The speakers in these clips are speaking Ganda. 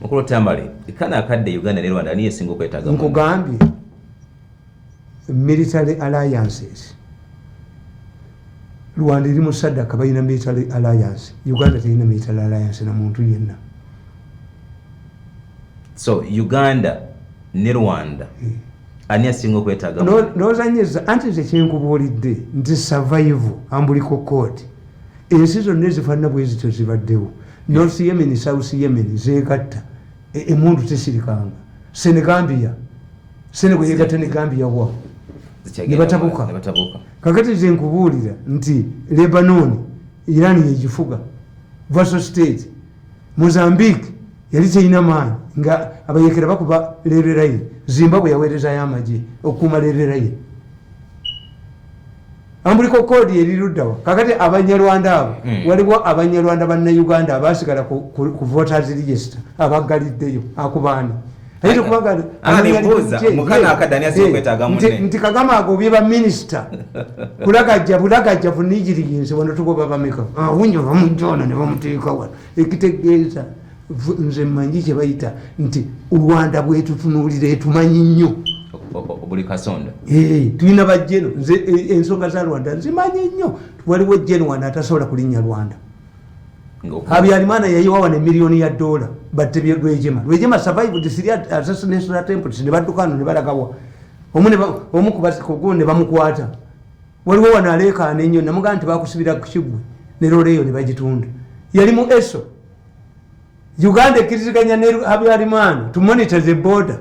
Mukulu Tamale kana akadde Uganda ne Rwanda niye singo kwetaga nkugambye military alliances Rwanda iri mu SADC bayina military alliance Uganda teyina military alliance na muntu yenna. So Uganda ne Rwanda ani asingo kwetaga nozanyeza anti zekyenkubuulidde nti survival ambuliko court ensi zonna ezifaanana bwezityo zibaddewo North Yemen South Yemen zeegatta emundu tesirikanga Senegambia Senegal yegatta ne Gambia wa ne batabuka kakati zenkubuulira nti Lebanon Iran yegifuga vassal state Mozambique yali teyina maanyi nga abayekera bakuba leereraye Zimbabwe yaweerezayo amagye okukuuma leereraye ambuliko kodi eriruddawa kakati abanyarwanda abo waliwo abanyarwanda bannayuganda abasigala ku voters register abagaliddeyo akubaani nti Kagame agobye baminisita bulagajjavu nigiriginsi wano tugoba bameka awunyo bamujona ne bamuteeka wano ekitegeeza nze mmanyi kye bayita nti Rwanda bwetutunuulira tumanyi nnyo buli kasonda tulina bajjeno nze ensonga za Rwanda nzimanyi nnyo waliwo jjeno wano atasobola kulinnya Rwanda Habyarimana yayiwa ne $1 million batte Rwejema survived the Syria assassination attempt ne baddukano ne balagawa omu kubasiko ne bamukwata waliwo wano aleekaana ennyo namugaa nti bakusibira ku Kigwe ne loleeyo ne bagitunda yali mu M.i.S.O Uganda ekkiriziganya ne Habyarimana to monitor the border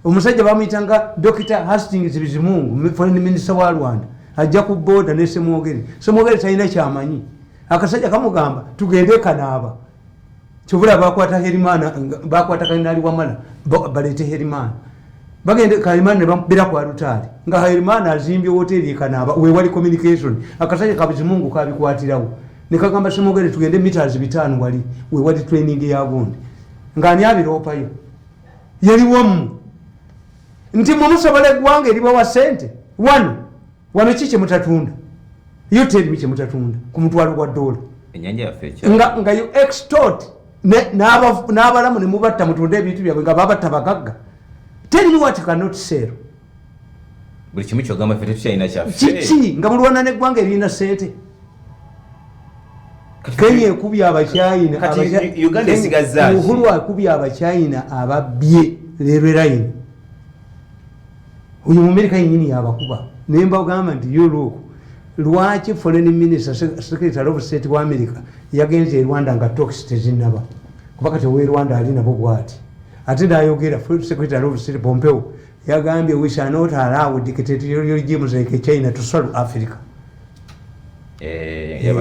omusajja bamuyitanga Dr. Hastings Bizimungu foreign minister wa Rwanda ajja ku border ne Semwogere talina kyamanyi akasajja kamugamba tugende Kanaaba kyobula bakwata Herimana bakwata Kanali Wamala balete Herimana bagende Kalimana ne bambira kwa Rutali nga Herimana azimbye hoteli Kanaaba we wali communication akasajja kabizimungu kabikwatirawo nikagamba Semwogere tugende meters 5 wali we wali training ya gundi ngani abiropayo yali wamu nti mumusobole gwange liba wa sente wano chiche mutatunda you tell me che mutatunda ku mutwalo gwa dola enyanja ya fecha nga you extort n'abalamu ne mubatta mutunde ebintu byabwe nga babatta bagagga tell me what you cannot sell buli kimu kyogamba fete tukyalina kyaffe kiki nga mulwana n'eggwanga erina sente Kenya ekubya Abachina Uganda esigazza Uhuru akubya Abachina ababbye leereraine uyu Amerika yenyini yabakuba nemba ogamba nti Europe lwaki foreign minister secretary of state wa America yagenze Rwanda nga talks tezinaba kuba kati we Rwanda ali nabo bwati ate dayogera secretary of state Pompeo yagambye we shall not allow dictatorial regimes like China to solve Africa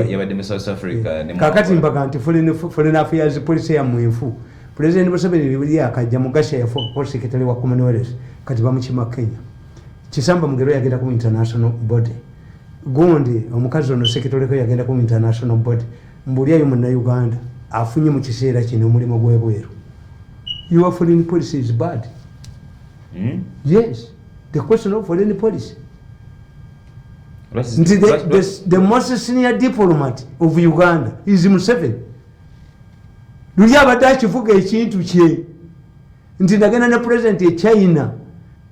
yabadde South Africa kakati mbaga nti foreign affairs policy ya mwefu President Museveni bibili akajja mugasha ya force secretary wa Commonwealth kati bamukima Kenya Kisamba Mugero yagenda ku international body Gondi omukazi ono secretary ko yagenda ku international body mbuli ayo munna Uganda afunye mu kiseera kino mulimo gwebweru your foreign policy is bad yes the question of foreign policy the most senior diplomat of Uganda is Museveni luli abadde akivuga ekintu kye nti ndagenda ne president e China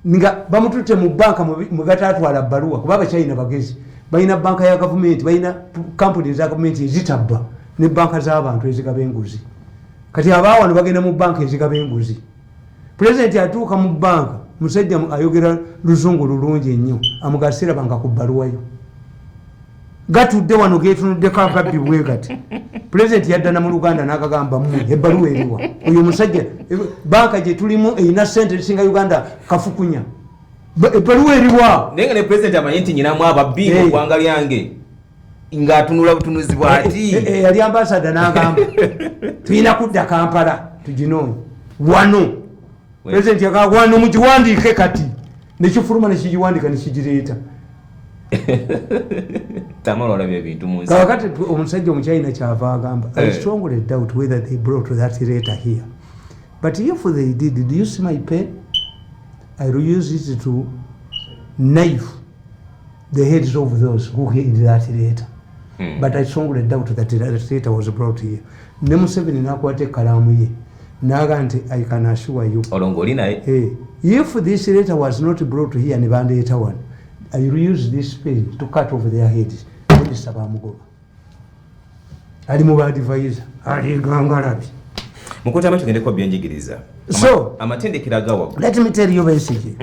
nga bamutute mu banka mu gatatwala baluwa kuba China bagezi balina banka ya government balina company za government ezitabba ne banka z'abantu ezigaba enguzi kati abawano bagenda mu banka ezigaba enguzi president atuuka mu banka musajja ayogera luzungu lulungi ennyo amugasira banka ku baluwayo gatudde wano getunudde kakabbi bwegati president yaddana mu Uganda n'akagamba mu ebbaluwa eriwa oyo musajja banka gye tulimu eyina sente singa Uganda kafukunya ebbaluwa eriwa nenga ne president amanyi nti nyinamu ababbi mu ggwanga lyange ng'atunula butunuzi bw'ati yali ambassador n'agamba tulina kudda Kampala tuginoonye wano president yakagamba wano mugiwandiike kati nekifuluma nekigiwandika nekigireeta tamalolabye ebintu munsi kakati omusajja omukyayina kyava agamba I strongly doubt whether they brought that letter here but if they did you see my pen I will use it to knife the heads of those who hid that letter but I strongly doubt that letter was brought here ne Museveni n'akwata ekkalaamu ye naga nti I can assure you olongoli naye if this letter was not brought here ne bandeeta one I will use this pen to cut off their heads minisita bamugoba ali mu badvisor ali gangalabi mukuta amatu ngende kwa byenjigiriza so amatendekera gawa let me tell you basically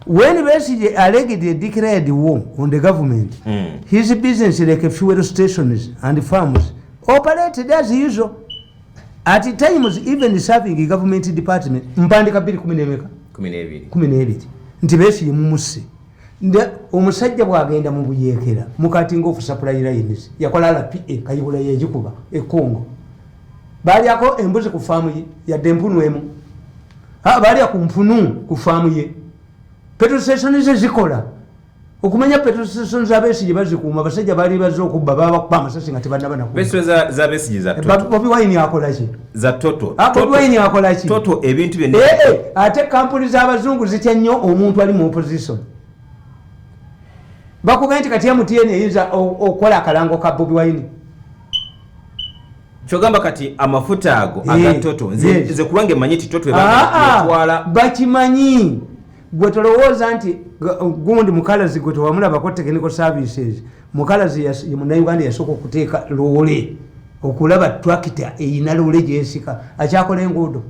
when basically allegedly declared war on the government his business like fuel stations and farms operated as usual at times even serving government department mpandika 12 nti besi mumuse nda omusajja bwagenda mu buyekera mukati ngofu supply lines yakola RPA kayibula yejikuba e Congo bali yako embuzi ku farm ya dempunu emu bali yakumpunu ku farm ye petrol stations zikola okumanya petrol stations abesi bazikuuma basajja bali bazo kubba baba kuba amasasi ngati banabana ku petrol za besi za toto Bobi Wine yakola ki za toto Bobi Wine yakola ki toto ebintu bye ate kampuni z'abazungu zitya nnyo omuntu ali mu opposition bakugamba nti kati MTN eyinza okola akalango ka Bobi Wine chogamba kati amafuta ago agatoto nze kulange manyiti toto ebatwala bakimanyi gwe tolowooza nti gundi mukalazi gwe tewamulabako technical services mukalazi muna Uganda yasooka okuteeka loole okulaba tractor eyina loole gyesika akyakola enguudo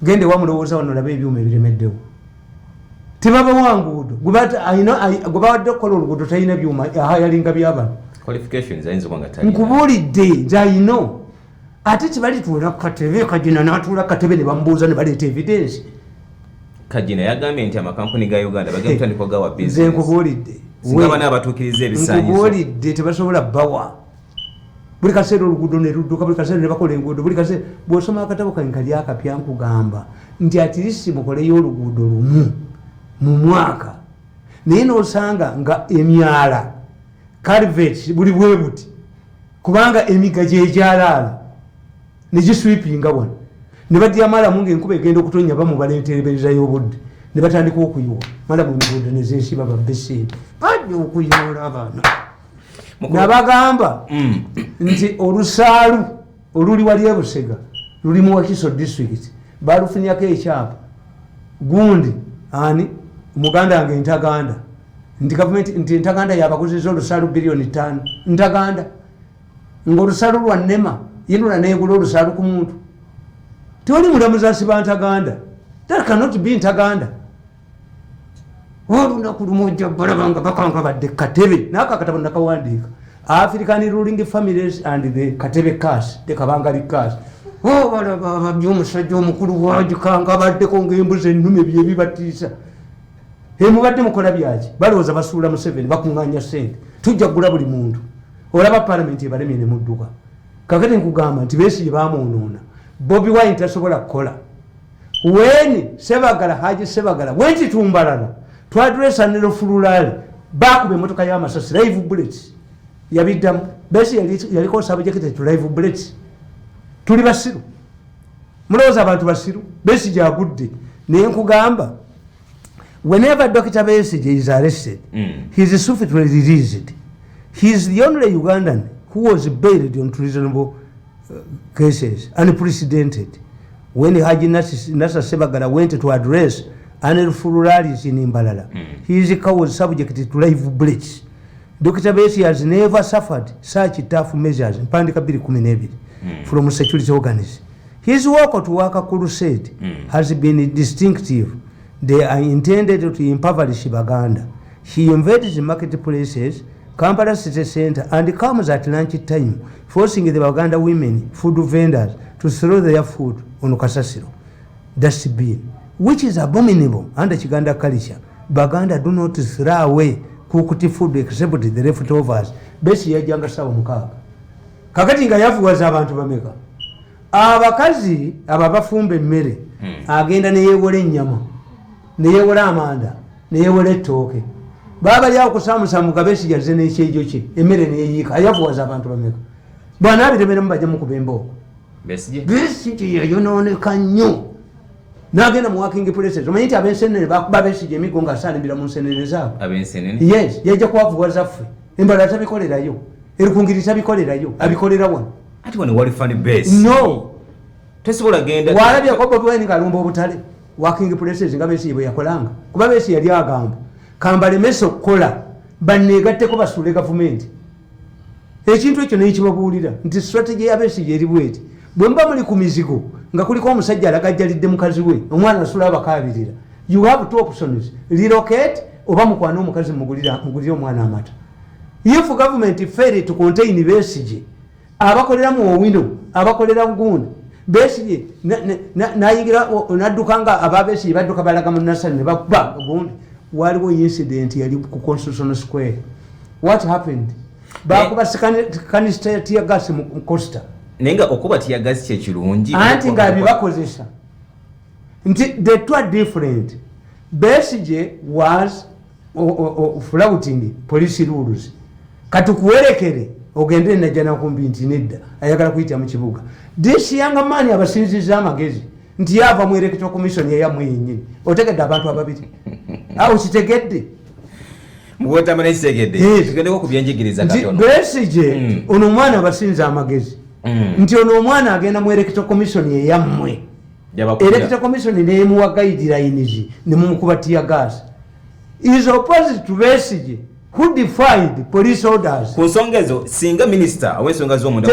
gende wamulowooza wano olabe ebyuma ebiremeddewo tebaba wanguudo gwebawadde okukola oluguudo talina byuma yalinga byabano qualifications ayinza kubanga talina nkubuulidde nti ayino ate kibalituula katebe kagina n'atuula katebe ne bamubuuza ne baleeta evidence kagina yagambye nti amakampuni ga Uganda bagenda kutandika gawa business nze nkubuulidde singa bana abatuukiriza ebisaanyizo nkubuulidde tebasobola bawa buli kaseera oluguudo ne ludduka buli kaseera ne bakola enguudo buli kaseera bw'osoma akatabo kange kali akapya nkugamba nti atirisi mukoleyo oluguudo lumu mu mwaka naye n'osanga nga emyala calvert buli bwe buti kubanga emiga gyegyalaala ne giswipinga wano ne badya malamu ng'enkuba egenda okutonya bamubaleeterebereza y'obudde ne batandika okuyiwa malamu enguudo ne zensiba babbeseni bajja okuyiwula abaana nabagamba nti olusaalu oluli wali e Busega luli mu Wakiso district balufunyako ekyapa gundi ani umuganda wange Ntaganda nti government nti Ntaganda yabaguziza olusaalu bilioni 5 Ntaganda ng'olusalu lwa NNEMA yinula neegula olusalu ku muntu tewali mulamuzi asiba Ntaganda that cannot be Ntaganda olunaku lumu ojja balaba nga bakanga badde katebe naako akatabo nakawandiika African ruling families and the katebe cash the kabangali cash balaba ababbi omusajja omukulu wagikanga baddeko ng'embuzi ennume bye bibatiisa mubadde mukola byaki balowooza basuula Museveni bakuŋŋaanya ssente tujja kugula buli muntu olaba palamenti ebalemye ne mudduka kakati nkugamba nti Besigye bamwonoona Bobi Wine tasobola kukola weni Sebagala Haji Sebagala wenti tumbalala twadresa ne lufululaale bakuba emmotoka y'amasasi live bullets yabiddamu Besigye yaliko subject to live bullets tuli basiru mulowooza abantu basiru Besigye agudde naye nkugamba whenever Dr. Besigye is arrested he is swiftly released. He is the only Ugandan who was bailed on treasonable cases, unprecedented. When Haji Nasa Sebagala went to address Anil Furularis in Imbalala, his car was subject to live bullets. Dr. Besigye has never suffered such tough measures from security organs. His work to work crusade has been distinctive. They are intended to impoverish Baganda. He invades marketplaces, Kampala City Center, and comes at lunch time, forcing the Baganda women, food vendors, to throw their food on Kasasiro. That's been, which is abominable under Chiganda culture. Baganda do not throw away cooked food except the leftovers. Besigye yajjanga sawa mukaaga. Kakati nga yafuwaza abantu bameka. Abakazi ababafumba emmere agenda neyewola ennyama neyewola amanda neyewola ettooke baba lyawo kusamusamuka Besigye azze n'ekyejo kye emmere neyeyiika ayafuwaza abantu bameka bw'anaabiremeremu bajja mukuba embooko Besigye yayonooneka nnyo n'agenda mu working places. Omanyi nti ab'ensenene bakuba Besigye emiggo ng'asaalimbira mu nsenene zaabwe. Ab'ensenene? Yes, yajja kubafuwaza ffe embala tabikolerayo erukungiri tabikolerayo abikolera wano. Ati wano wali fan base. No. tesobola genda walabye ko Bobi Wine kalumba obutale working places nga Besigye bwe yakolanga kuba Besigye yali agamba kambalemesa okukola banneegatteko basuule gavumenti ekintu ekyo naye kibabuulira nti strategy ya Besigye eri bweti bwe muba muli ku mizigo nga kuliko omusajja alagajjalidde mukazi we omwana asula abakaabirira you have two options relocate oba mukwana omukazi mugulire omwana amata if government fail to contain Besigye abakolera mu Owino abakolera GUNO Besigye nayingira nadduka nga aba Besigye badduka balaga mu nasani ne bakuba gundi waliwo incident yali ku Constitutional Square what happened bakuba kanister tear gas mu Costa nenga okuba tear gas kye kirungi anti nga bibakozesa nti the two are different. Besigye was flouting police rules katukuwerekere ogende najana kumbi nti nedda ayagala kuyita mu kibuga this young man abasinziza amagezi nti yava mu electoral commission ya mwenyini otegedde abantu ababiri aho kitegedde muwota mane kitegedde tugendeko ku byenjigiriza katono Besigye ono mwana abasinza amagezi nti ono omwana agenda mu electoral commission ya mmwe electoral commission nemuwa guidelines ne mumukuba tear gas is opposite to Besigye who defied police orders. Kusongezo singa minister awensonga zo munda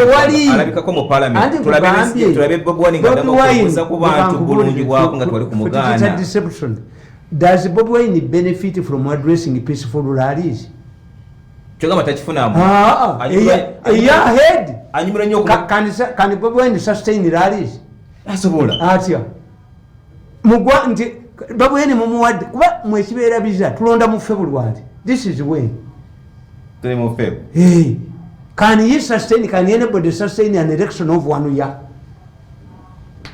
alabika ko mu parliament tulabe Bobi Wine ngamba kuza ku bantu bulungi bwako nga twali ku muganda. Deception. Does Bobi Wine benefit from addressing peaceful rallies? Chogama tachifuna mu. Yeah, head. Anyumira nyo can Bobi Wine sustain rallies? Asobola. Atia. Mugwa nti Bobi Wine mumuwadde kuba mwekibeera biza tulonda mu February. This is when. Hey, can he sustain? Can anybody sustain an election of 1 year?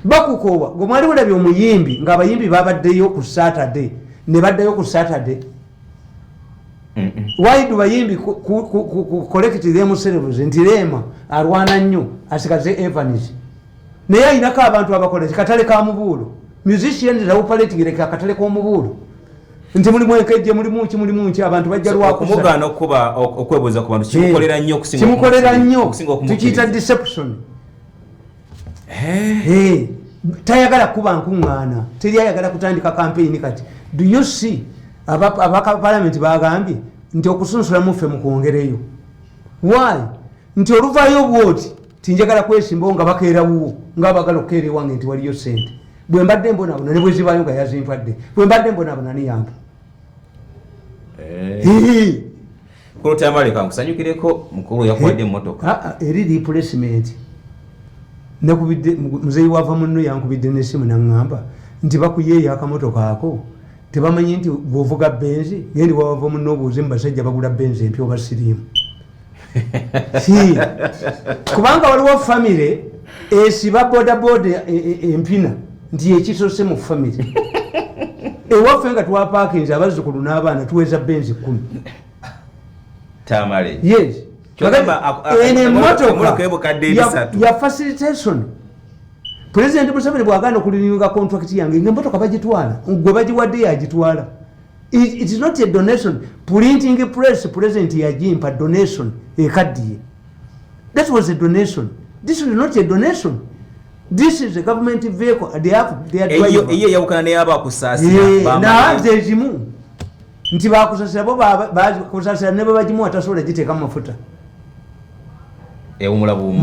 Bakukoba gomwali bulabye omuyimbi ng'abayimbi babaddeyo ku Saturday ne baddayo ku Saturday. Why do bayimbi collect themselves nti Lema alwana nnyo asikaze Evans naye ayinako abantu abakola katale ka mubuulo musicians lawupaletigireka katale k'omubuulo nti mulimu enkejje mulimu nki abantu bajja lwako kumugana okuba okwebuuza ku bantu kimukolera nnyo okusinga tukiyita deception. Tayagala kuba nkuŋŋaana teri ayagala kutandika campaign kati do you see abaka parliament bagambye nti okusunsula muffe mukwongereyo why nti oluvayo bwoti tinjagala kwesimbawo nga bakeera wuwo ng'abagala okukeera ewange nti waliyo sente bwe mbadde mbonabona ne bwe zibayo nga yazimpadde bwe mbadde mbonabona niyamba Tamale kankusanyukireko mukulu yakwadde Mmotoka eri replacement nakubidde muzeyi wava munno yankubidde n'essimu naŋŋamba nti bakuyeeyo akamotoka ako tebamanyi nti bw'ovuga benzi yendi wava munno obuuze mu basajja bagula benzi empya oba siriimu kubanga waliwo famire esiba bodaboda empina nti ekisose mu famire ewaffe nga twapaakinze abazzukulu n'abaana tuweza benzi 10. Tamale yes Mmotoka ya facilitation. President Museveni bwaganda okulinyuka contract yange ng'emmotoka bagitwala gwe bagiwadde yagitwala. It is not a donation. Printing press president yagimpa donation ekaddiye. That was a donation. This is not a donation. This is a government vehicle. They are driver. Eyo yawukana ne yaba kusasira na zejimu nti bakusasira bo bakusasira ne babajimu atasobola giteeka mu mafuta.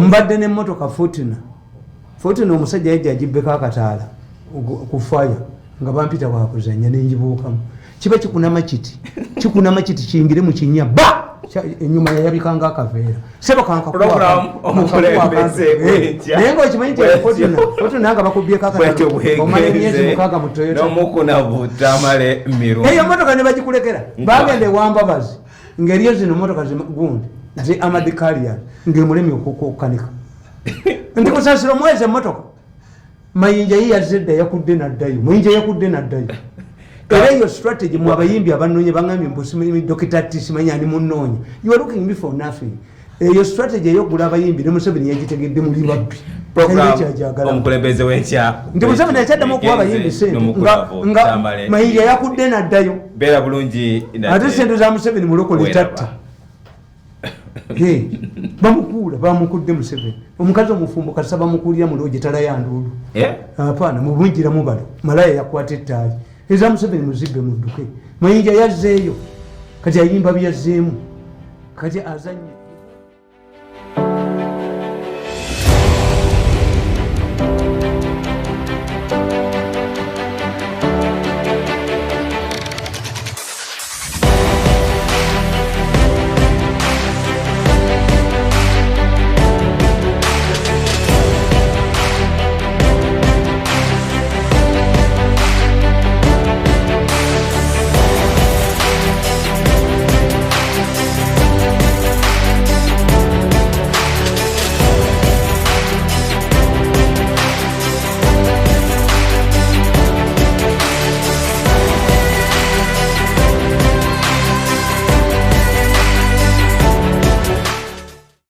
Mbadde n'emmotoka Fortuna omusajja yajja agibbeko Akataala ku fire nga bampita wakuzanya n'enjibuukamu kiba kikunama kiti kiyingire mu kinnya ba enyuma yayabikanga akaveera sebo kankakunaye ng'okimanyi nti Fortuna nga bakubyeko Akataala omala emyezi 6 mu Toyota eyo emmotoka ne bagikulekera bagenda ewambabazi ng'eriyo zino mmotoka gundi zi Amadi Carrier ng'emulemi okukanika nti kusasira omwezi emmotoka mayinja ye yazedda yakudde n'addayo era eyo strategy mu abayimbi abannoonya bangambye mbusimimi Dr. Tisimanya ani munnoonya you are looking me for nothing. Eyo strategy ey'okugula abayimbi ne Museveni yagitegedde muli babbi omukulembeze w'enkya nti Museveni akyaddamu okuwa abayimbi sente nga mayinja yakudde n'addayo beera bulungi ate sente za Museveni mulokole tatta bamukuula bamukudde Museveni omukazi omufumbo kasa bamukulira mu looje tala ya nduulu apana mubunjira mubalo malaya yakwata ettaali eza Museveni muzibbe mudduke mayinja yazzeeyo kati ayimba byazzeemu kati azanye